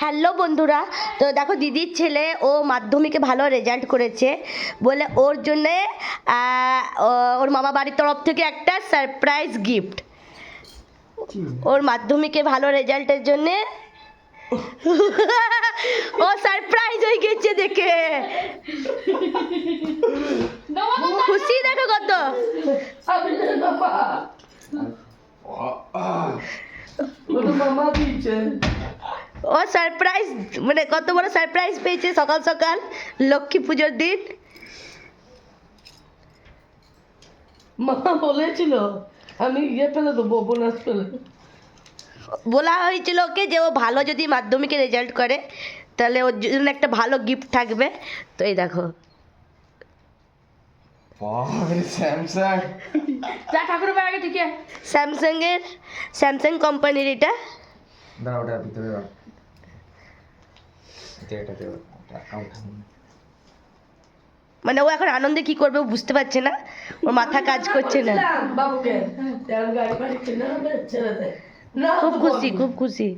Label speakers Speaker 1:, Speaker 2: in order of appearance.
Speaker 1: Hello বন্ধুরা, তো দেখো দিদির ছেলে ও মাধ্যমিকে ভালো রেজাল্ট করেছে বলে ওর জন্যে ওর মামা বাড়ির তরফ থেকে একটা সারপ্রাইজ গিফট। ওর মাধ্যমিকে ভালো রেজাল্টের জন্যে ও সারপ্রাইজ হয়ে গেছে দেখে খুশি দেখো কত। ও সারপ্রাইজ মানে কত বড় সারপ্রাইজ পেয়েছে সকাল সকাল লক্ষ্মী পুজোর দিন।
Speaker 2: মা বলেছিল আমি ফেলে দেবো, বোনাস ফেলে।
Speaker 1: বলা হয়েছিল ওকে যে ও ভালো যদি মাধ্যমিকে রেজাল্ট করে তাহলে ওর জন্য একটা ভালো গিফট থাকবে। তো এই দেখো
Speaker 3: স্যামসাং
Speaker 2: যা ঠাকুরের ব্যাগে ঠিক আছে।
Speaker 1: স্যামসাং কোম্পানির এটা।
Speaker 3: দাঁড়া ওটা ভিতরে রাখ। এটা
Speaker 1: মানে ও এখন আনন্দে কি করবে ও বুঝতে পারছে না, ওর মাথা কাজ করছে না।
Speaker 2: বাবুকে গাড়ি বাড়ি কিনে ছেড়ে দেয় না,
Speaker 1: খুব খুশি খুব খুশি।